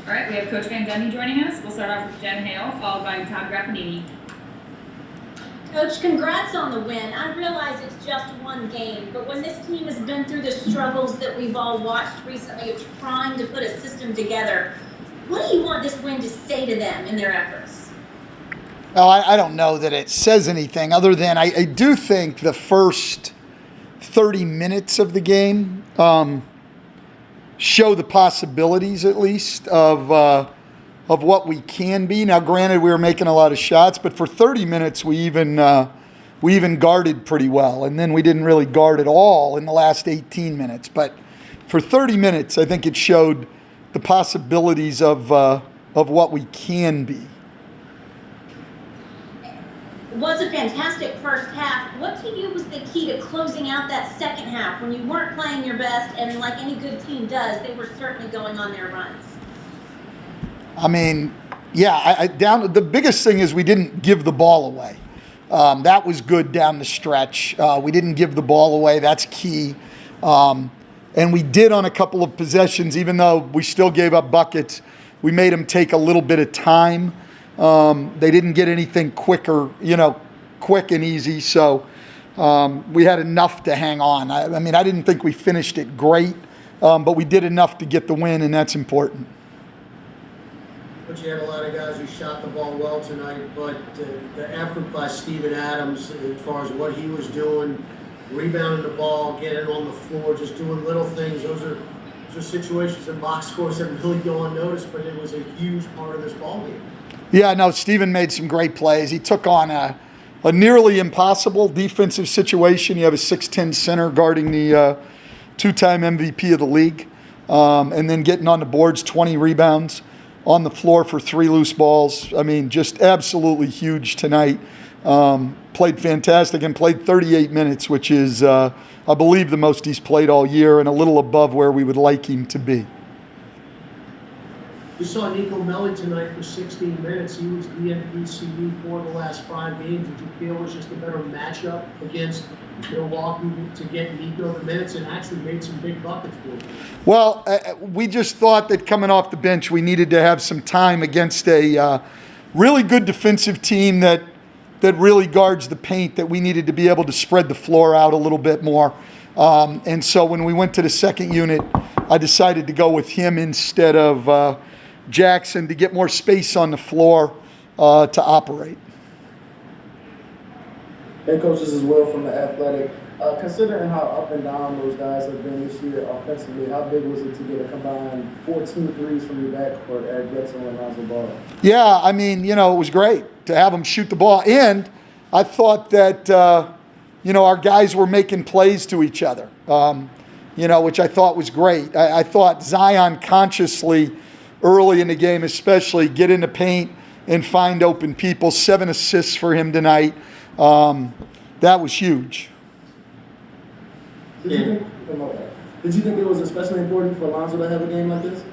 All right, we have Coach Van Gundy joining us. We'll start off with Jen Hale, followed by Todd Graffinini. Coach, congrats on the win. I realize it's just one game, but when this team has been through the struggles that we've all watched recently of trying to put a system together, what do you want this win to say to them in their efforts? Well, I don't know that it says anything other than I do think the first 30 minutes of the game show the possibilities, at least, of what we can be. Now, granted, we were making a lot of shots, but for 30 minutes we even guarded pretty well, and then we didn't really guard at all in the last 18 minutes. But for 30 minutes, I think it showed the possibilities of what we can be. It was a fantastic first half. What to you was the key to closing out that second half when you weren't playing your best, and like any good team does, they were certainly going on their runs? I mean, yeah, the biggest thing is we didn't give the ball away. That was good down the stretch. We didn't give the ball away. That's key. And we did on a couple of possessions, even though we still gave up buckets. We made them take a little bit of time. They didn't get anything quick and easy. So we had enough to hang on. I mean, I didn't think we finished it great, but we did enough to get the win, and that's important. But you had a lot of guys who shot the ball well tonight, but the effort by Steven Adams as far as what he was doing, rebounding the ball, getting on the floor, just doing little things, those are situations in box scores that really go unnoticed, but it was a huge part of this ball game. Yeah, no, Steven made some great plays. He took on a nearly impossible defensive situation. You have a 6'10" center guarding the two-time MVP of the league, and then getting on the boards, 20 rebounds on the floor for 3 loose balls. I mean, just absolutely huge tonight. Played fantastic and played 38 minutes, which is, I believe, the most he's played all year and a little above where we would like him to be. You saw Nico Melli tonight for 16 minutes. He was the MVP for the last 5 games. Did you feel it was just a better matchup against Milwaukee to get Nico the minutes and actually made some big buckets for him? Well, we just thought that coming off the bench, we needed to have some time against a really good defensive team that really guards the paint, that we needed to be able to spread the floor out a little bit more. And so when we went to the second unit, I decided to go with him instead of Jackson to get more space on the floor to operate. Hey, Coach, this is Will from The Athletic. Considering how up and down those guys have been this year offensively, how big was it to get a combined 14 threes from your backcourt, Eric Bledsoe and Lonzo Ball? Yeah, I mean, it was great to have them shoot the ball. And I thought that, our guys were making plays to each other, which I thought was great. I thought Zion consciously, early in the game especially, get in the paint and find open people. 7 assists for him tonight. That was huge. Did you think it was especially important for Lonzo to have a game like this?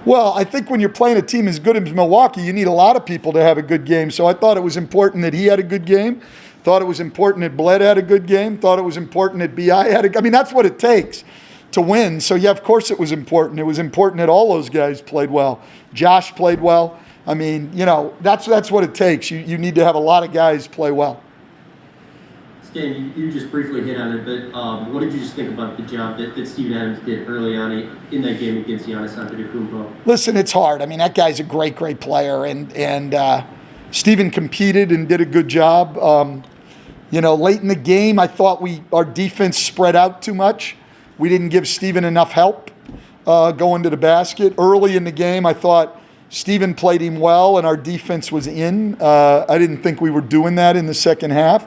Well, I think when you're playing a team as good as Milwaukee, you need a lot of people to have a good game. So I thought it was important that he had a good game. Thought it was important that Bled had a good game. Thought it was important that B.I. had a good game. I mean, that's what it takes to win. So, yeah, of course it was important. It was important that all those guys played well. Josh played well. I mean, that's what it takes. You need to have a lot of guys play well. Stan, you just briefly hit on it, but what did you just think about the job that Steven Adams did early on in that game against Giannis Antetokounmpo? Listen, it's hard. I mean, that guy's a great, great player, and Steven competed and did a good job. Late in the game, I thought our defense spread out too much. We didn't give Steven enough help going to the basket. Early in the game, I thought Steven played him well, and our defense was in. I didn't think we were doing that in the second half.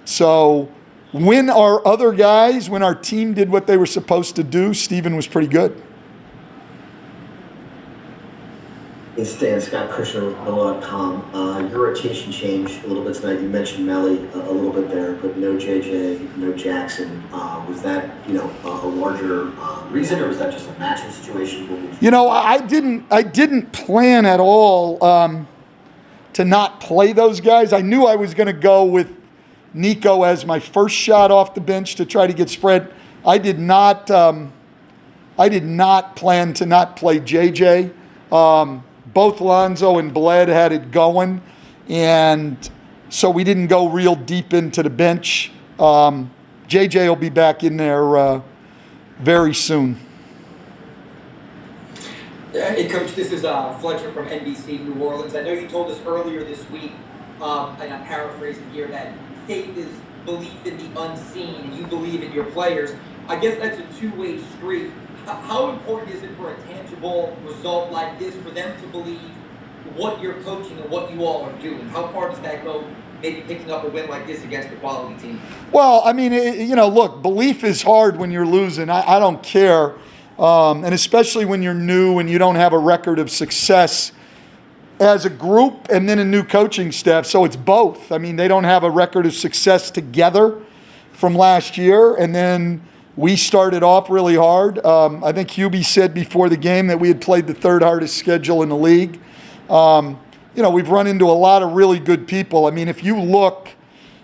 So when our team did what they were supposed to do, Steven was pretty good. It's Stan, Scott Kushner with Pillow.com. Your rotation changed a little bit tonight. You mentioned Melli a little bit there, but no JJ, no Jackson. Was that, a larger reason, or was that just a matchup situation? I didn't plan at all to not play those guys. I knew I was going to go with Nico as my first shot off the bench to try to get spread. I did not I did not plan to not play JJ. Both Lonzo and Bled had it going, and so we didn't go real deep into the bench. JJ will be back in there very soon. Hey, Coach, this is Fletcher from NBC New Orleans. I know you told us earlier this week, and I'm paraphrasing here, that faith is belief in the unseen, and you believe in your players. I guess that's a two-way street. How important is it for a tangible result like this for them to believe what you're coaching and what you all are doing? How far does that go, maybe picking up a win like this against a quality team? Well, I mean, look, belief is hard when you're losing. I don't care. And especially when you're new and you don't have a record of success as a group and then a new coaching staff. So it's both. I mean, they don't have a record of success together from last year. And then we started off really hard. I think Hubie said before the game that we had played the third hardest schedule in the league. We've run into a lot of really good people. I mean, if you look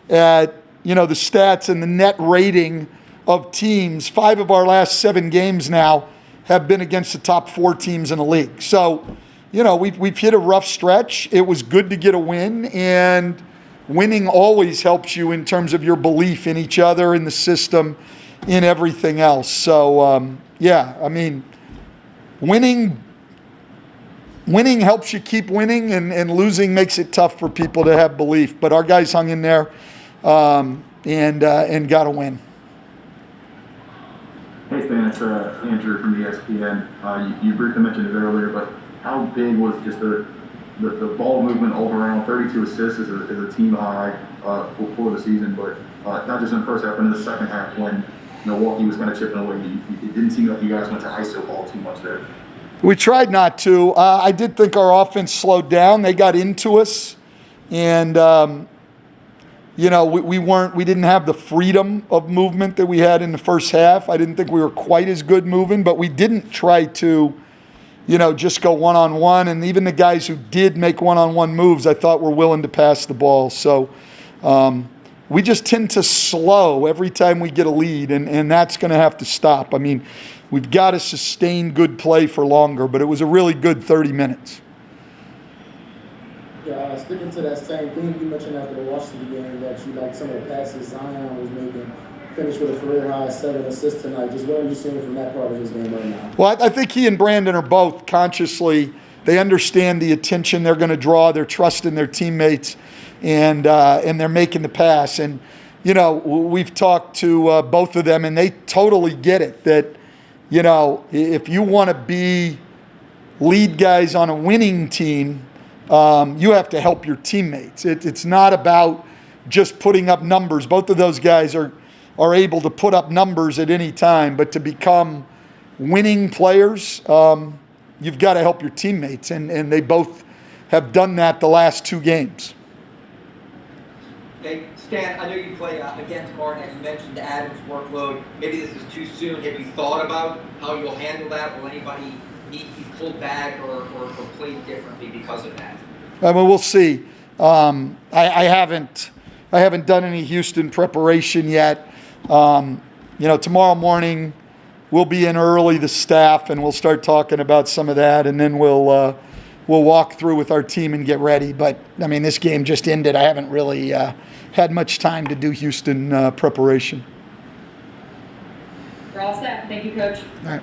at, the stats and the net rating of teams, 5 of our last 7 games now have been against the top 4 teams in the league. So, we've hit a rough stretch. It was good to get a win, and winning always helps you in terms of your belief in each other, in the system, in everything else. So, winning helps you keep winning, and losing makes it tough for people to have belief. But our guys hung in there and got a win. Hey Stan, it's Andrew from ESPN. You briefly mentioned it earlier, but how big was just the ball movement all around? 32 assists is a team high for the season, but not just in the first half, but in the second half when Milwaukee was kind of chipping away. It didn't seem like you guys went to ISO ball too much there. We tried not to. I did think our offense slowed down. They got into us, and we didn't have the freedom of movement that we had in the first half. I didn't think we were quite as good moving, but we didn't try to, just go one-on-one. And even the guys who did make one-on-one moves, I thought were willing to pass the ball. So we just tend to slow every time we get a lead, and that's going to have to stop. I mean, we've got to sustain good play for longer, but it was a really good 30 minutes. Yeah, sticking to that same thing, you mentioned after the Washington game that you like some of the passes Zion was making, finished with a career high 7 assists tonight. Just what are you seeing from that part of his game right now? Well, I think he and Brandon are both consciously, they understand the attention they're going to draw, they're trusting their teammates, and they're making the pass. And, we've talked to both of them, and they totally get it that, if you want to be lead guys on a winning team, you have to help your teammates. It's not about just putting up numbers. Both of those guys are able to put up numbers at any time, but to become winning players, you've got to help your teammates, and they both have done that the last 2 games. Hey, Stan, I know you play against Martin, and you mentioned Adams' workload. Maybe this is too soon. Have you thought about how you'll handle that? Will anybody need to be pulled back or played differently because of that? We'll see. I haven't done any Houston preparation yet. Tomorrow morning we'll be in early, the staff, and we'll start talking about some of that, and then we'll walk through with our team and get ready. But I mean, this game just ended. I haven't really had much time to do Houston preparation. We're all set. Thank you, Coach. All right.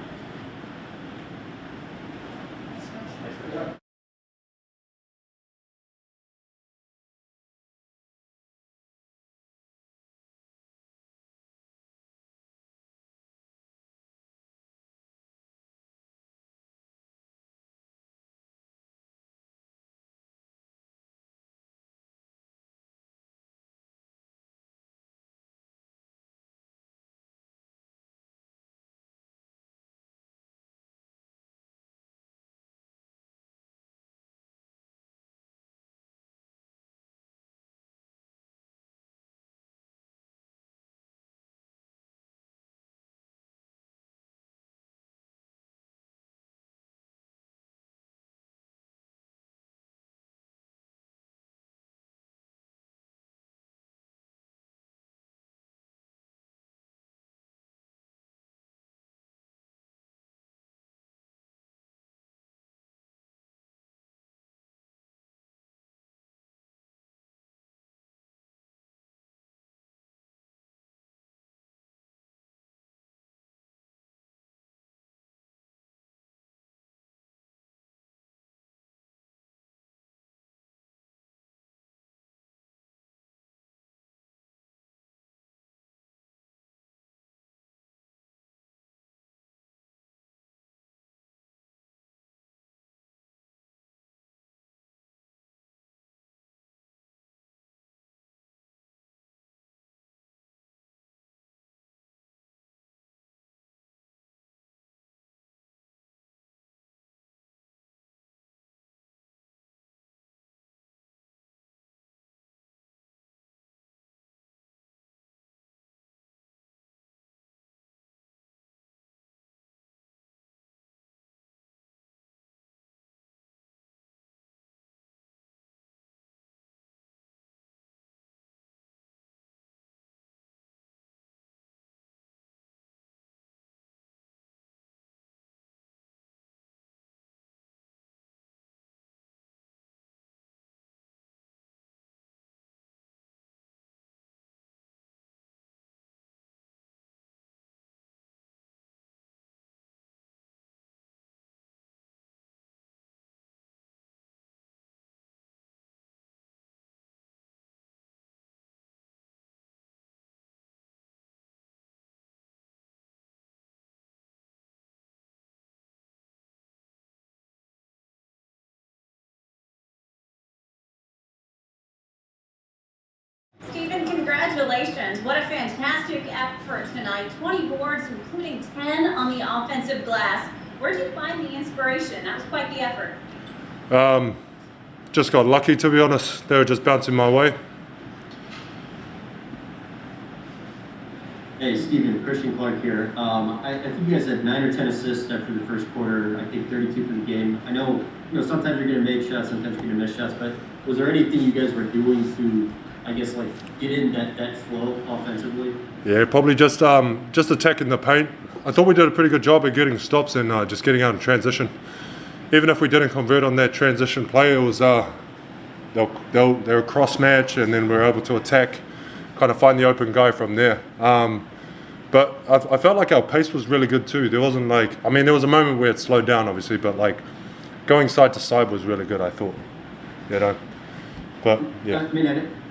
congratulations. What a fantastic effort tonight. 20 boards, including 10 on the offensive glass. Where did you find the inspiration? That was quite the effort. Just got lucky, to be honest. They were just bouncing my way. Hey, Steven, Christian Clark here. I think you guys had 9 or 10 assists after the first quarter. I think 32 for the game. I know, sometimes you're going to make shots, sometimes you're going to miss shots, but was there anything you guys were doing to, I guess, like, get in that flow offensively? Yeah, probably just attacking the paint. I thought we did a pretty good job at getting stops and just getting out in transition. Even if we didn't convert on that transition play, it was they were cross match, and then we were able to attack, kind of find the open guy from there. But I felt like our pace was really good too. There wasn't there was a moment where it slowed down, obviously, but like going side to side was really good, I thought. But yeah.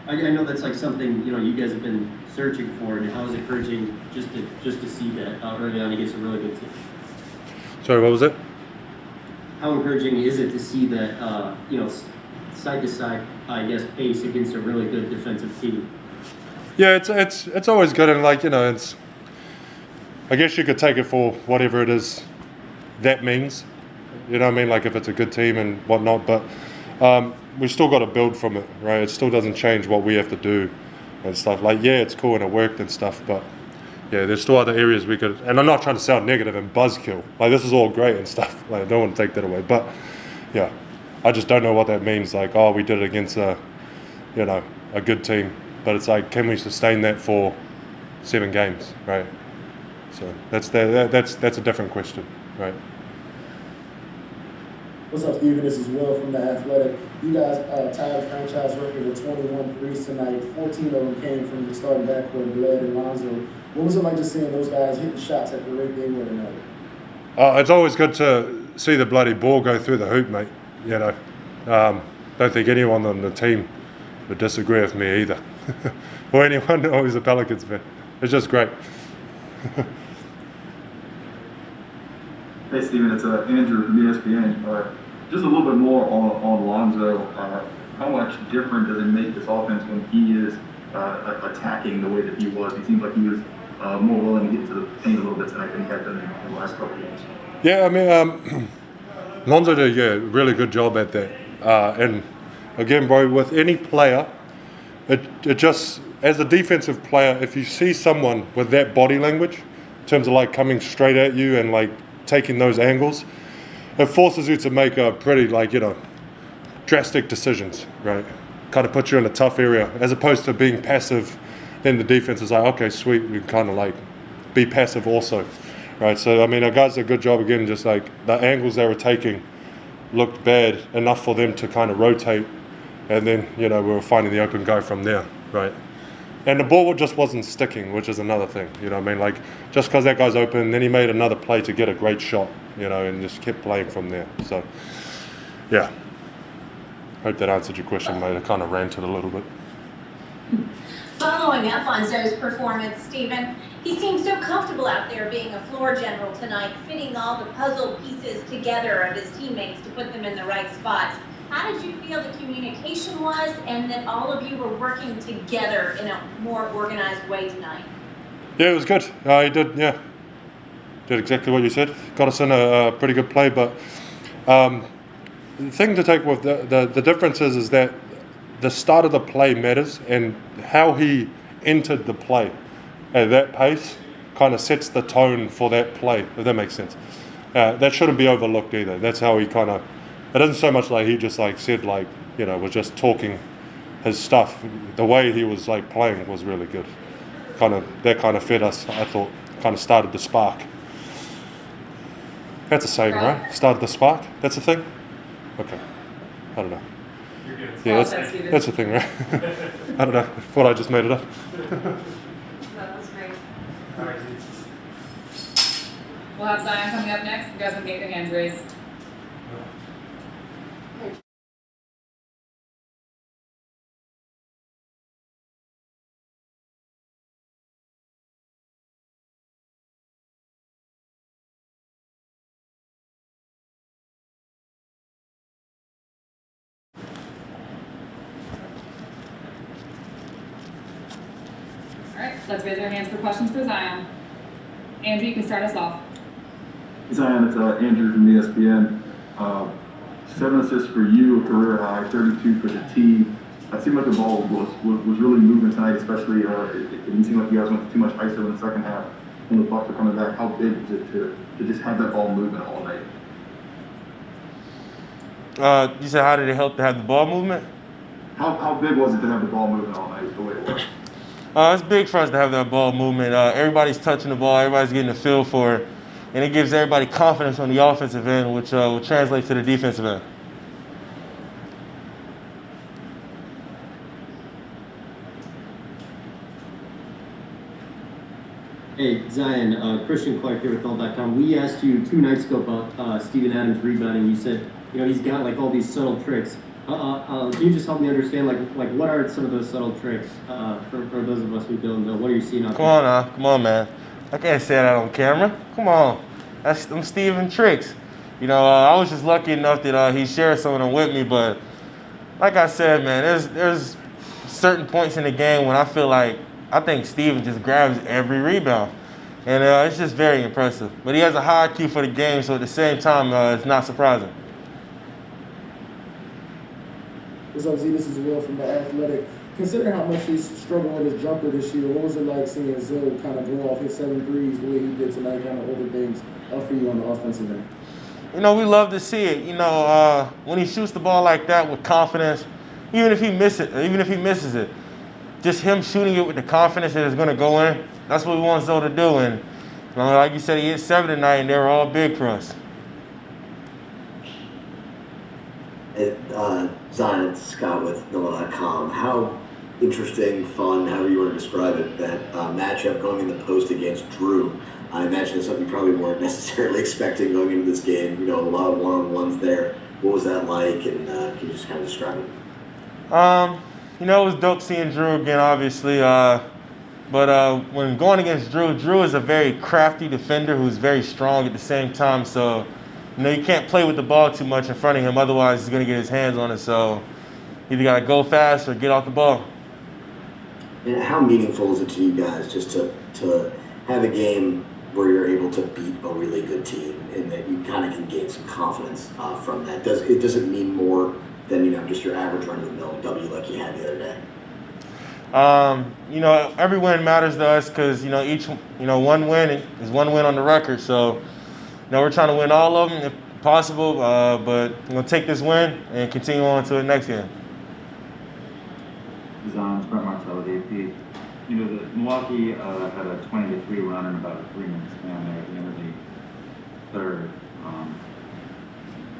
I know that's like something you guys have been searching for, and how was it encouraging just to see that early on against a really good team? Sorry, what was it? How encouraging is it to see that side to side, I guess, pace against a really good defensive team? Yeah, it's always good, and it's. I guess you could take it for whatever it is that means. You know what I mean? Like if it's a good team and whatnot, but we still got to build from it, right? It still doesn't change what we have to do and stuff. Like, yeah, it's cool and it worked and stuff, but yeah, there's still other areas we could. And I'm not trying to sound negative and buzzkill. Like, this is all great and stuff. Like, I don't want to take that away, but yeah, I just don't know what that means. Like, oh, we did it against a good team, but it's like, can we sustain that for 7 games, right? So that's a different question, right? What's up, Steven? This is Will from The Athletic. You guys tied a franchise record with 21 threes tonight. 14 of them came from the starting backcourt, Bled and Lonzo. What was it like just seeing those guys hit the shots at the rate they were tonight? It's always good to see the bloody ball go through the hoop, mate. Don't think anyone on the team would disagree with me either. Or anyone who's a Pelicans fan. It's just great. Hey, Steven, it's Andrew from ESPN. Just a little bit more on Lonzo. How much different does it make this offense when he is attacking the way that he was? He seems like he was more willing to get to the paint a little bit tonight than he had done in the last couple of games. Yeah, I mean, Lonzo did a really good job at that. And again, bro, with any player, it just, as a defensive player, if you see someone with that body language, in terms of like coming straight at you and like taking those angles, it forces you to make a pretty drastic decisions, right? Kind of puts you in a tough area, as opposed to being passive. Then the defense is like, okay, sweet, we can kind of like be passive also, right? So I mean, our guys did a good job again. Just like the angles they were taking looked bad enough for them to kind of rotate, and then we were finding the open guy from there, right? And the ball just wasn't sticking, which is another thing. You know what I mean? Like, just because that guy's open, then he made another play to get a great shot, and just kept playing from there. So, yeah. Hope that answered your question, mate. I kind of ranted a little bit. Following up on Zoe's performance, Steven, he seemed so comfortable out there being a floor general tonight, fitting all the puzzle pieces together of his teammates to put them in the right spots. How did you feel the communication was, and that all of you were working together in a more organized way tonight? Yeah, it was good. He did exactly what you said. Got us in a pretty good play, but the thing to take with the difference is that the start of the play matters, and how he entered the play at that pace kind of sets the tone for that play, if that makes sense. That shouldn't be overlooked either. That's how he kind of. It isn't so much like he just said was just talking his stuff. The way he was playing was really good. That kind of fed us, I thought. Kind of started the spark. That's a saying, right? Started the spark. That's a thing. Okay. I don't know. You're good. Yeah, that's a thing, right? I don't know. Thought I just made it up. That was great. All right. We'll have Zion coming up next. You guys can get your hands raised. right, let's raise our hands for questions for Zion. Andrew, you can start us off. Zion, it's Andrew from ESPN. 7 assists for you, career high, 32 for the team. It seemed like the ball was really moving tonight, especially it didn't seem like you guys went too much ISO in the second half when the Bucks were coming back. How big is it to just have that ball moving all night? You said how did it help to have the ball movement? How big was it to have the ball moving all night the way it was? It's big for us to have that ball movement. Everybody's touching the ball, everybody's getting a feel for it, and it gives everybody confidence on the offensive end, which will translate to the defensive end. Hey, Zion, Christian Clark here with All.com. We asked you 2 nights ago about Steven Adams rebounding. You said, he's got like all these subtle tricks. Can you just help me understand, like what are some of those subtle tricks for those of us who don't know? What are you seeing out there? Come on, man. I can't say that on camera. Come on. That's them Steven tricks. I was just lucky enough that he shared some of them with me, but like I said, man, there's certain points in the game when I think Steven just grabs every rebound. And it's just very impressive. But he has a high IQ for the game, so at the same time, it's not surprising. What's up, Z? This is Will from The Athletic. Considering how much he's struggled with his jumper this year, what was it like seeing Zoe kind of go off his 7 threes the way he did tonight, kind of other things for you on the offensive end? We love to see it. When he shoots the ball like that with confidence, even if he misses it, just him shooting it with the confidence that it's going to go in, that's what we want Zoe to do. And like you said, he hit 7 tonight, and they were all big for us. Zion, it's Scott with Miller.com. How interesting, fun, however you want to describe it, that matchup going in the post against Drew. I imagine it's something you probably weren't necessarily expecting going into this game. A lot of one-on-ones there. What was that like, and can you just kind of describe it? It was dope seeing Drew again, obviously. But when going against Drew is a very crafty defender who's very strong at the same time. So, you can't play with the ball too much in front of him. Otherwise, he's going to get his hands on it. So, you either got to go fast or get off the ball. And how meaningful is it to you guys just to have a game where you're able to beat a really good team and that you kind of can gain some confidence from that? Does it mean more than just your average run-of-the-mill W like you had the other day? Every win matters to us because each one win is one win on the record. So we're trying to win all of them if possible, but we're going to take this win and continue on to the next game. Zion, Brett Martell with AP. The Milwaukee had a 20-3 run in about a 3-minute span there at the end of the third.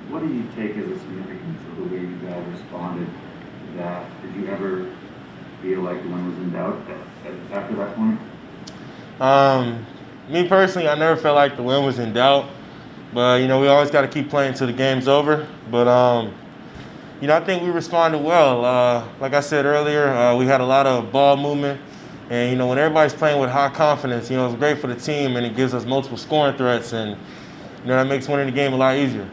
What do you take as a significance of the way you guys responded to that? Did you ever feel like the win was in doubt after that point? Me personally, I never felt like the win was in doubt. But, we always got to keep playing until the game's over. But, I think we responded well. Like I said earlier, we had a lot of ball movement. And, when everybody's playing with high confidence, it's great for the team and it gives us multiple scoring threats. And, that makes winning the game a lot easier.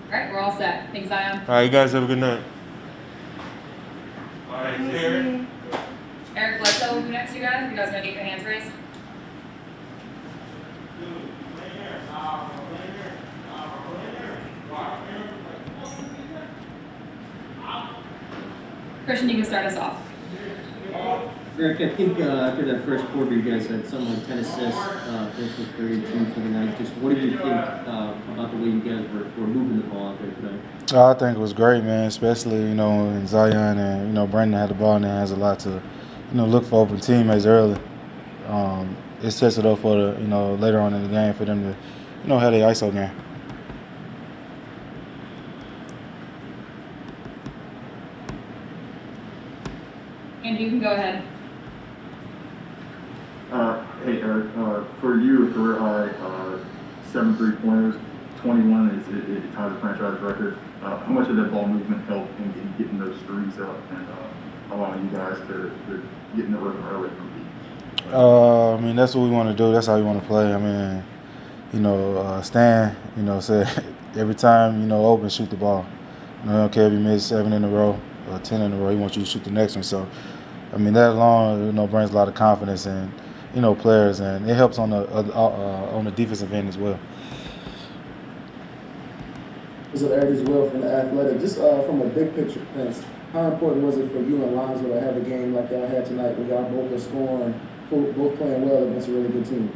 All right, we're all set. Thanks, Zion. All right, you guys have a good night. All right, Eric Bledsoe will be next to you guys. You guys want to get your hands raised? Christian, you can start us off. Eric, I think after that first quarter, you guys had something like 10 assists, finished with 32 for the night. Just what did you think about the way you guys were moving the ball out there today? I think it was great, man, especially, when Zion and, Brandon had the ball in their hands a lot to, look for open teammates early. It sets it up for the, later on in the game for them to, have their ISO game. Andy, you can go ahead. Hey, Eric, for you, a career high 7 3-pointers, 21 it ties the franchise record. How much of that ball movement helped in getting those threes up and allowing you guys to get in the rhythm early from deep? That's what we want to do. That's how we want to play. Stan, said every time, open, shoot the ball. I don't care if you miss 7 in a row or 10 in a row. He wants you to shoot the next one. So, I mean, that alone, brings a lot of confidence in, players, and it helps on the defensive end as well. So Eric as well from the Athletic. Just from a big picture sense, how important was it for you and Lonzo to have a game like y'all had tonight where y'all both are scoring, both playing well against a really good team?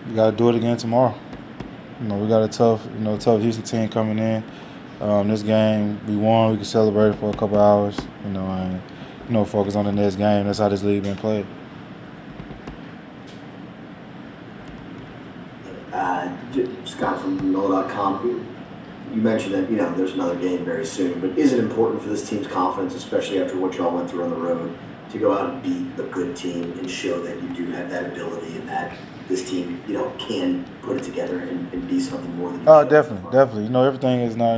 We got to do it again tomorrow. We got a tough Houston team coming in. This game we won. We can celebrate it for a couple hours. And focus on the next game. That's how this league been played. Scott from Miller.com. You mentioned that there's another game very soon, but is it important for this team's confidence, especially after what y'all went through on the road, to go out and beat a good team and show that you do have that ability and that this team can put it together and be something more than? Definitely. Everything is not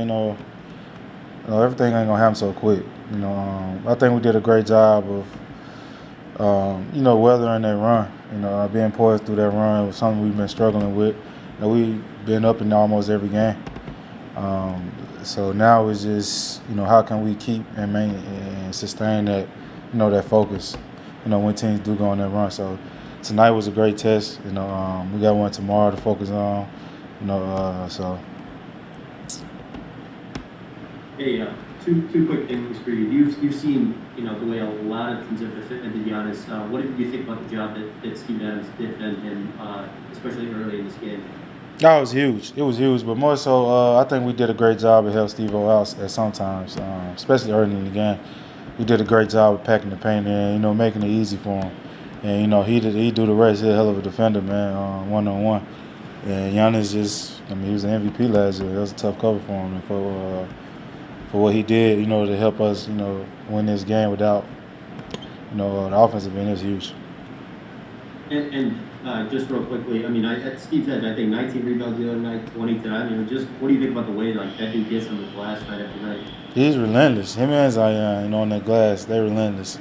everything ain't gonna happen so quick. I think we did a great job of weathering that run. Being poised through that run was something we've been struggling with. We've been up in almost every game. So now it's just, how can we keep and sustain that, that focus, when teams do go on that run. So tonight was a great test. We got one tomorrow to focus on, so. Hey, two quick things for you. You've seen, the way a lot of teams have defended Giannis. What did you think about the job that Steve Adams did defend him, especially early in this game? That was huge. It was huge, but more so, I think we did a great job of helping Steve-O out at sometimes, especially early in the game. We did a great job of packing the paint in, making it easy for him. And he do the rest. He's a hell of a defender, man, one-on-one. And Giannis he was an MVP last year. That was a tough cover for him, and for what he did, to help us, win this game without, the offensive end is huge. And just real quickly, Steve said, I think 19 rebounds the other night, 20 tonight. Just what do you think about the way that dude gets on the glass night after night? He's relentless. Him and Zion, on that glass, they're relentless.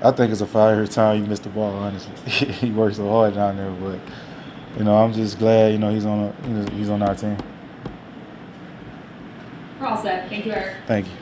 I think it's a foul every time he missed the ball, honestly. He works so hard down there, but, I'm just glad, he's on our team. We're all set. Thank you, Eric. Thank you.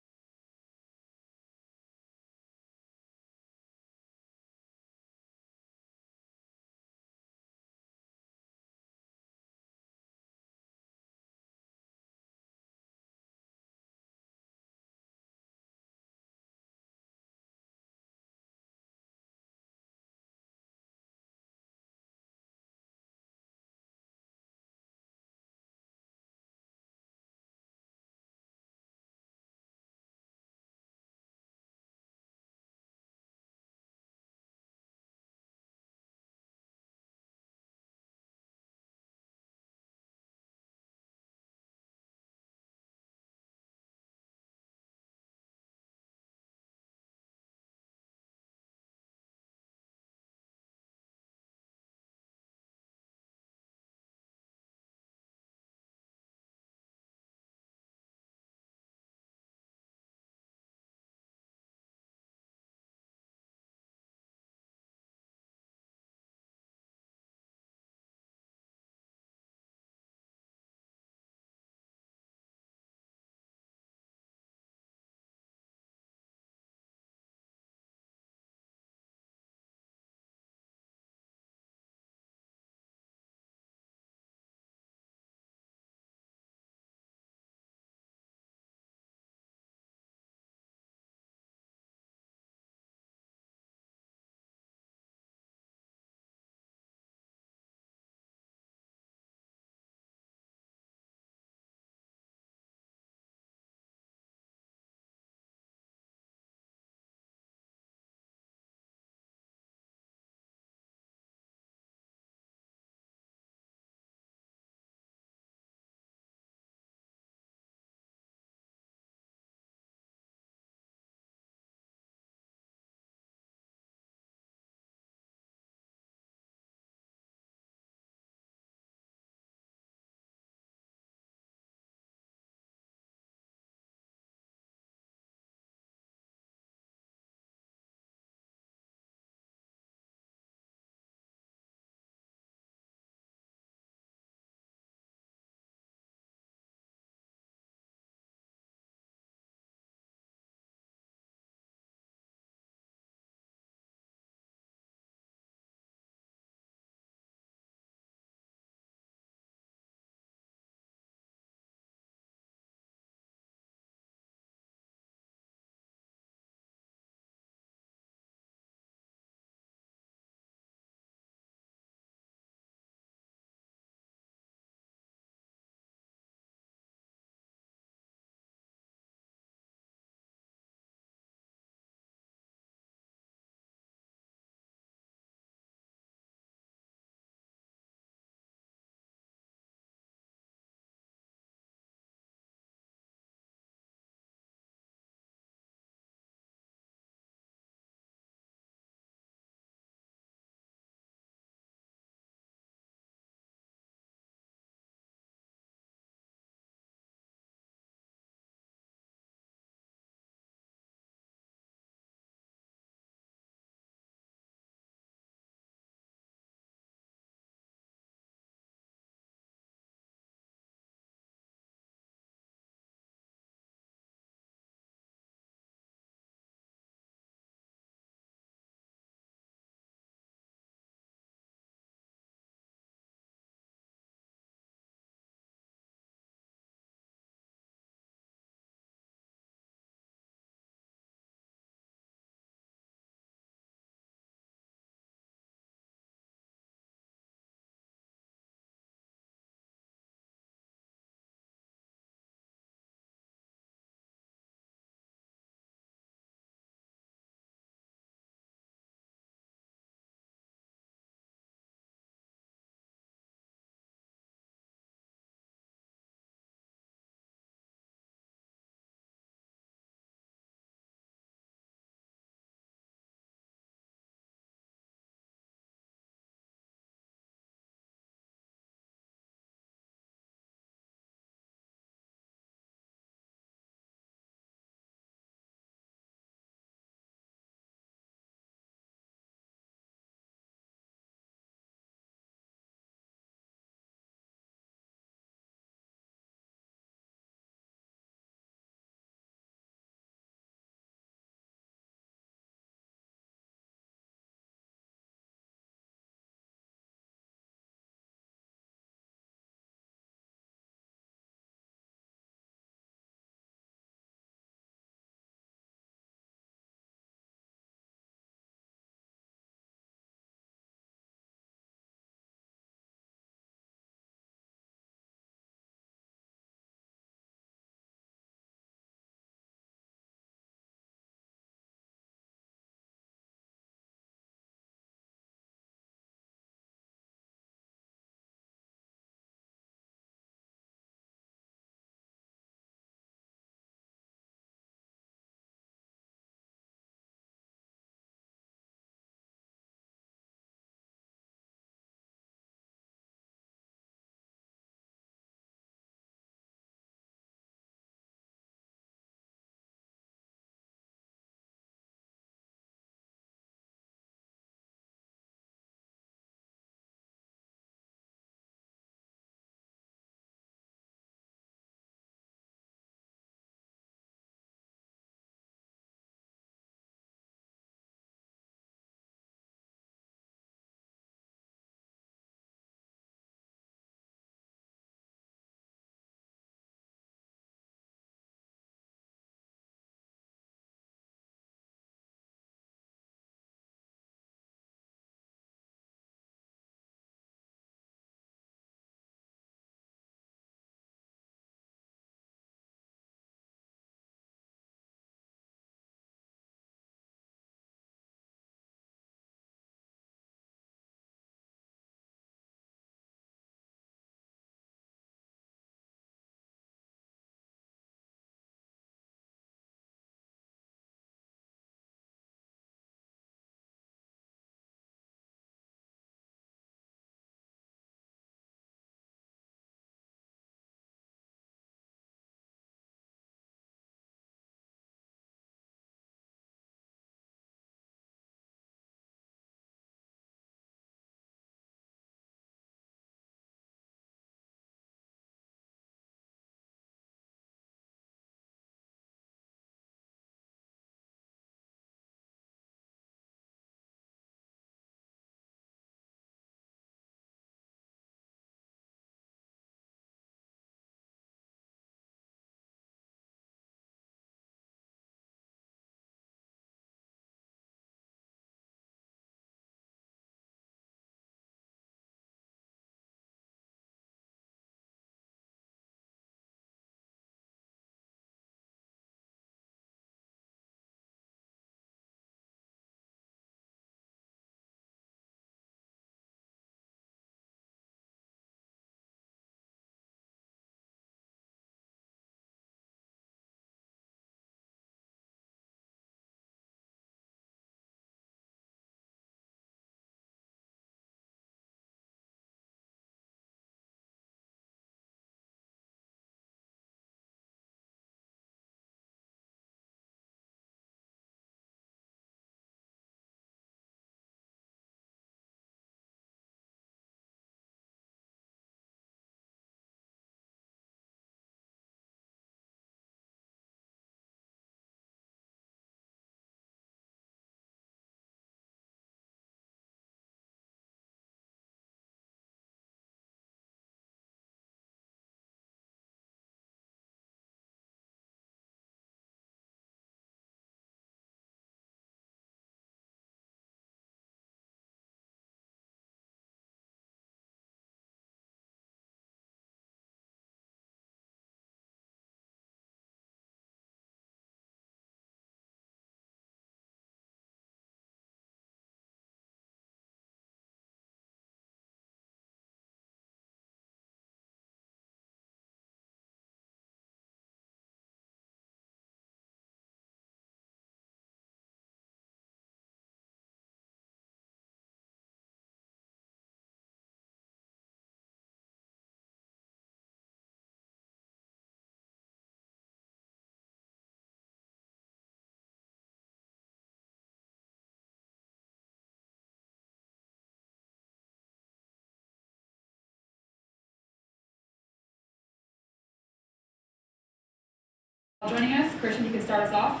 Joining us, Christian, you can start us off.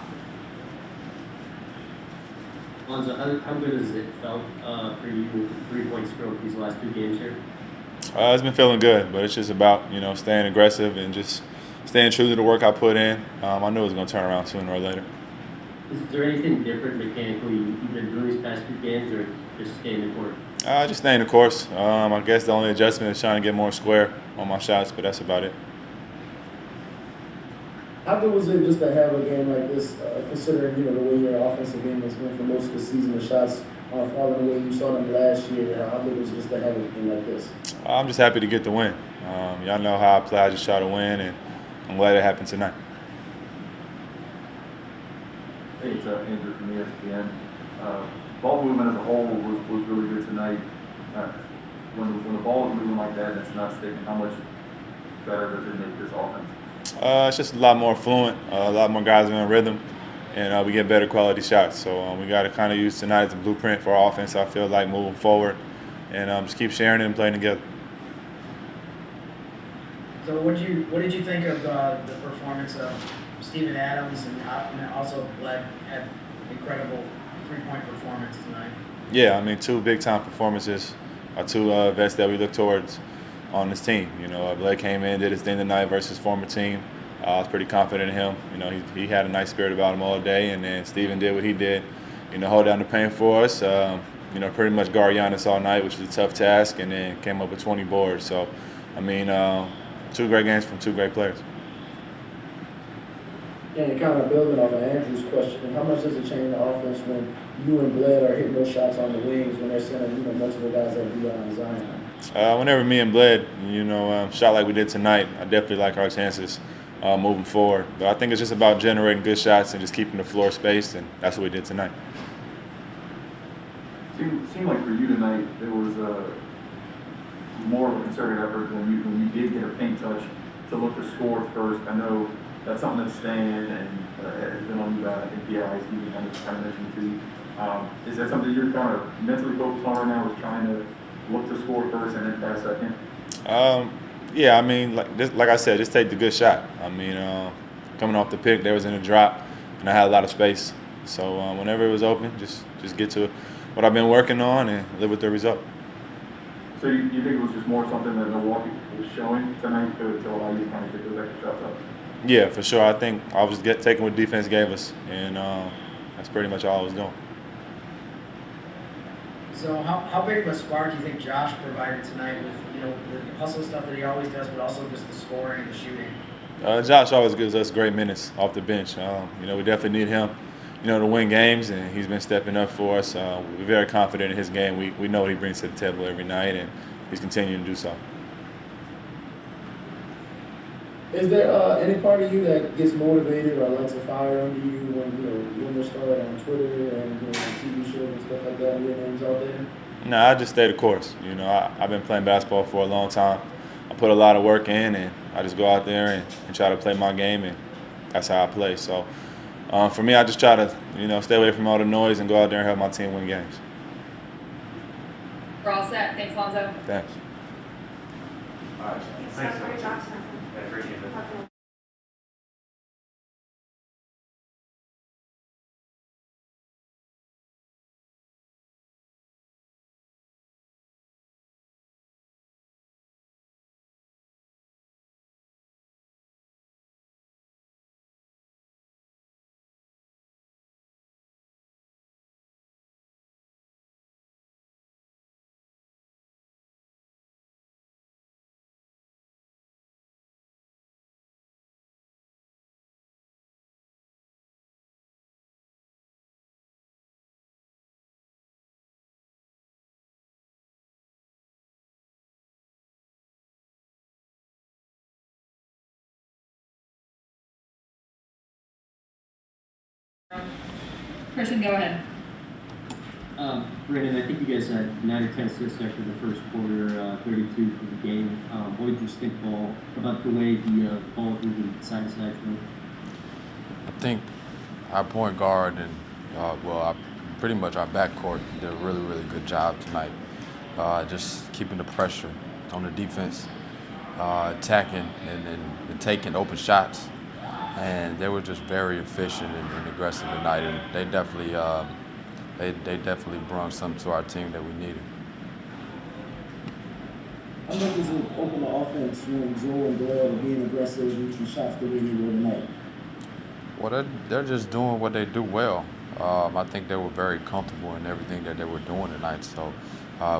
Lonzo, how good has it felt for you with the 3-point stroke these last 2 games here? It's been feeling good, but it's just about, staying aggressive and just staying true to the work I put in. I knew it was going to turn around sooner or later. Is there anything different mechanically you've been doing these past 2 games, or just staying the court? Just staying the course. I guess the only adjustment is trying to get more square on my shots, but that's about it. How good was it just to have a game like this, considering, the way your offensive game has been for most of the season, the shots falling the way you saw them last year? How good was it just to have a game like this? I'm just happy to get the win. Y'all know how I play. I just try to win, and I'm glad it happened tonight. Hey, it's Andrew from ESPN. Ball movement as a whole was really good tonight. When the ball is moving like that and it's not sticking, how much better does it make this offense? It's just a lot more fluent, a lot more guys are in rhythm, and we get better quality shots. So we got to kind of use tonight as a blueprint for our offense, I feel like, moving forward, and just keep sharing it and playing together. So what did you think of the performance of Steven Adams and also Bled had incredible 3-point performance tonight? Yeah, 2 big-time performances are 2 vets that we look towards on this team. Blake came in, did his thing tonight versus former team. I was pretty confident in him. He had a nice spirit about him all day, and then Steven did what he did. Hold down the paint for us. Pretty much guard Giannis all night, which is a tough task, and then came up with 20 boards. So, 2 great games from 2 great players. And kind of building off of Andrew's question, how much does it change the offense when you and Bled are hitting those shots on the wings when they're sending multiple guys like Dion and Zion? Whenever me and Bled, shot like we did tonight, I definitely like our chances moving forward. But I think it's just about generating good shots and just keeping the floor spaced, and that's what we did tonight. Seemed like for you tonight, it was more of a concerted effort when you did get a paint touch to look to score first. I know that's something that's Stan and has been on you about. I think the eyes even kind of mentioned to you. Is that something you're kind of mentally focused on right now, is trying to look to score first and then pass second? Yeah, like I said, just take the good shot. Coming off the pick, there was in a drop, and I had a lot of space. So whenever it was open, just get to what I've been working on and live with the result. So you think it was just more something that Milwaukee was showing tonight to allow you to kind of get those extra shots up? Yeah, for sure. I think I was just taking what defense gave us, and that's pretty much all I was doing. So how big of a spark do you think Josh provided tonight with the hustle stuff that he always does, but also just the scoring and the shooting? Josh always gives us great minutes off the bench. We definitely need him, to win games, and he's been stepping up for us. We're very confident in his game. We know what he brings to the table every night, and he's continuing to do so. Is there any part of you that gets motivated or lights a fire under you when rumors start on Twitter and TV shows and stuff like that, and your name's out there? No, I just stay the course. I've been playing basketball for a long time. I put a lot of work in, and I just go out there and try to play my game, and that's how I play. So for me, I just try to stay away from all the noise and go out there and help my team win games. We're all set. Thanks, Lonzo. Thanks. All right. Thanks. I appreciate it. Christian, go ahead. Brandon, I think you guys had 9 or 10 assists after the first quarter, 32 for the game. What did you think about the way the ball was moving side to side? I think our point guard and, pretty much our backcourt did a really, really good job tonight. Just keeping the pressure on the defense, attacking and taking open shots. and they were just very efficient and aggressive tonight, and they definitely brought something to our team that we needed. How much does it open the offense when Joe and Bled are being aggressive and making shots the way they were tonight? Well, they're just doing what they do well. I think they were very comfortable in everything that they were doing tonight. So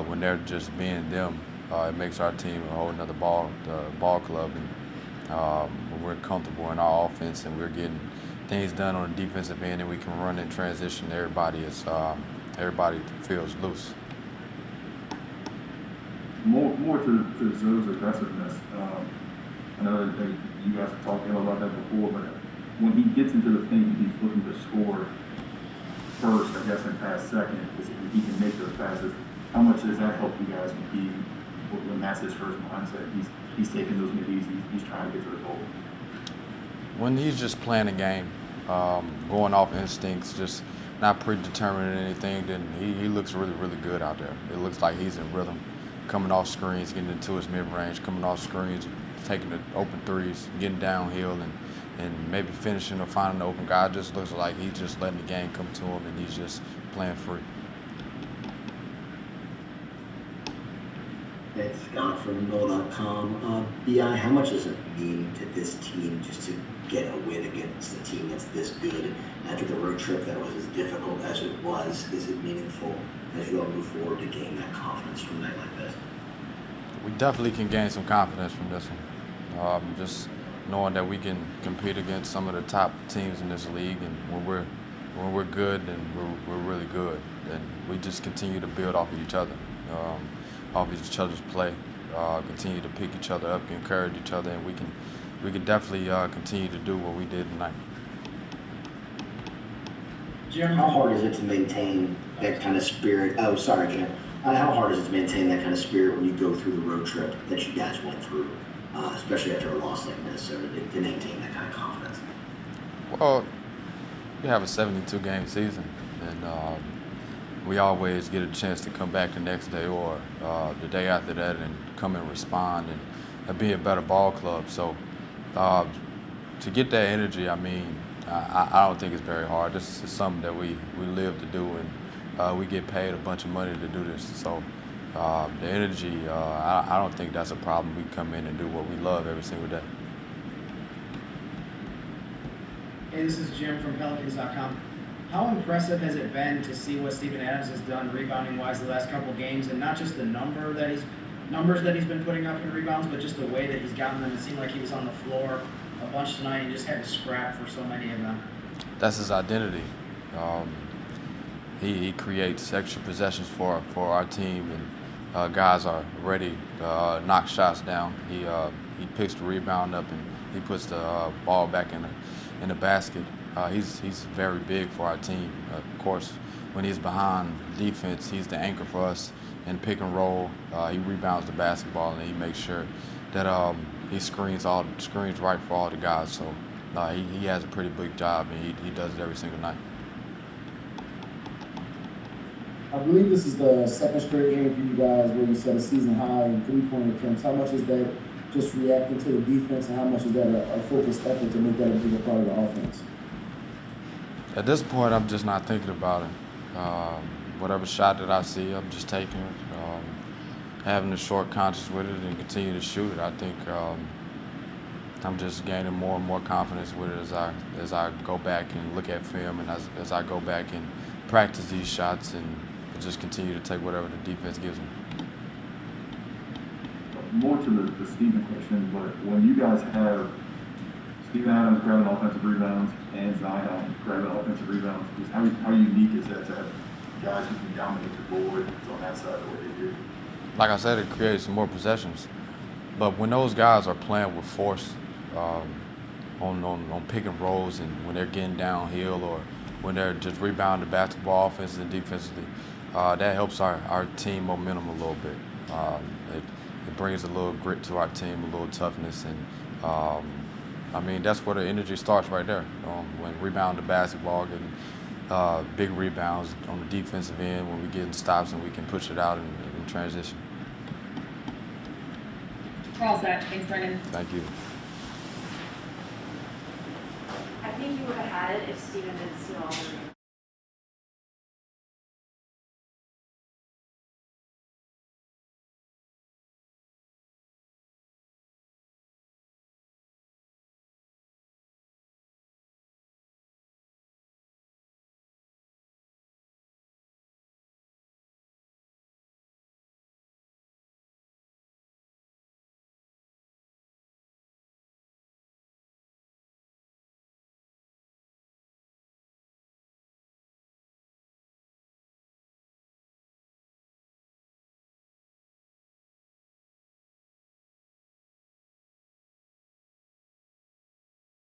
when they're just being them, it makes our team a whole nother ball club. And when we're comfortable in our offense and we're getting things done on the defensive end and we can run in transition, everybody feels loose. More to Zoe's aggressiveness. I know that you guys have talked about that before, but when he gets into the paint, he's looking to score first, I guess, and pass second. He can make those passes. How much does that help you guys when that's his first mindset? He's taking those middies. He's trying to get to the goal. When he's just playing a game, going off instincts, just not predetermining anything, then he looks really, really good out there. It looks like he's in rhythm, coming off screens, getting into his mid-range, coming off screens, taking the open threes, getting downhill, and maybe finishing or finding the open guy. It just looks like he's just letting the game come to him and he's just playing free. It's Scott from NOLA.com. B.I., how much does it mean to this team just to get a win against a team that's this good? After the road trip that was as difficult as it was, is it meaningful as you all move forward to gain that confidence from a night like this? We definitely can gain some confidence from this one. Just knowing that we can compete against some of the top teams in this league, and when we're good, then we're really good. And we just continue to build off of each other, off of each other's play, continue to pick each other up, encourage each other, and we can definitely continue to do what we did tonight. Jim, how hard is it to maintain that kind of spirit? Oh, sorry, Jim. How hard is it to maintain that kind of spirit when you go through the road trip that you guys went through, especially after a loss like Minnesota, to maintain that kind of confidence? Well, we have a 72-game season, and we always get a chance to come back the next day or the day after that and come and respond and be a better ball club. So to get that energy, I mean, I don't think it's very hard. This is something that we live to do, and we get paid a bunch of money to do this. So the energy, I don't think that's a problem. We come in and do what we love every single day. Hey, this is Jim from Pelicans.com. How impressive has it been to see what Steven Adams has done rebounding-wise the last couple games, and not just the numbers that he's been putting up in rebounds, but just the way that he's gotten them? It seemed like he was on the floor a bunch tonight and just had to scrap for so many of them. That's his identity. He creates extra possessions for our team, and guys are ready to knock shots down. He picks the rebound up and he puts the ball back in the basket. He's very big for our team. Of course, when he's behind defense, he's the anchor for us in pick and roll. He rebounds the basketball and he makes sure that he screens right for all the guys. So he has a pretty big job, and he does it every single night. I believe this is the second straight game for you guys where you set a season high in three-point attempts. How much is that just reacting to the defense, and how much is that a focused effort to make that a bigger part of the offense? At this point, I'm just not thinking about it. Whatever shot that I see, I'm just taking it, having a short conscience with it, and continue to shoot it. I think I'm just gaining more and more confidence with it as I go back and look at film, and as I go back and practice these shots, and just continue to take whatever the defense gives me. More to the Steven question, but when you guys have Steven Adams grabbing offensive rebounds and Zion grabbing offensive rebounds, just how unique is that to have guys who can dominate the board on that side the way they do? Like I said, it creates some more possessions. But when those guys are playing with force on pick and rolls, and when they're getting downhill, or when they're just rebounding the basketball offensively and defensively, that helps our team momentum a little bit. It brings a little grit to our team, a little toughness, and I mean, that's where the energy starts right there. When rebound the basketball, getting big rebounds on the defensive end, when we get in stops and we can push it out in transition. We're all set. Thanks, Brendan. Thank you. think you would have had it if Steven didn't steal all the rebounds?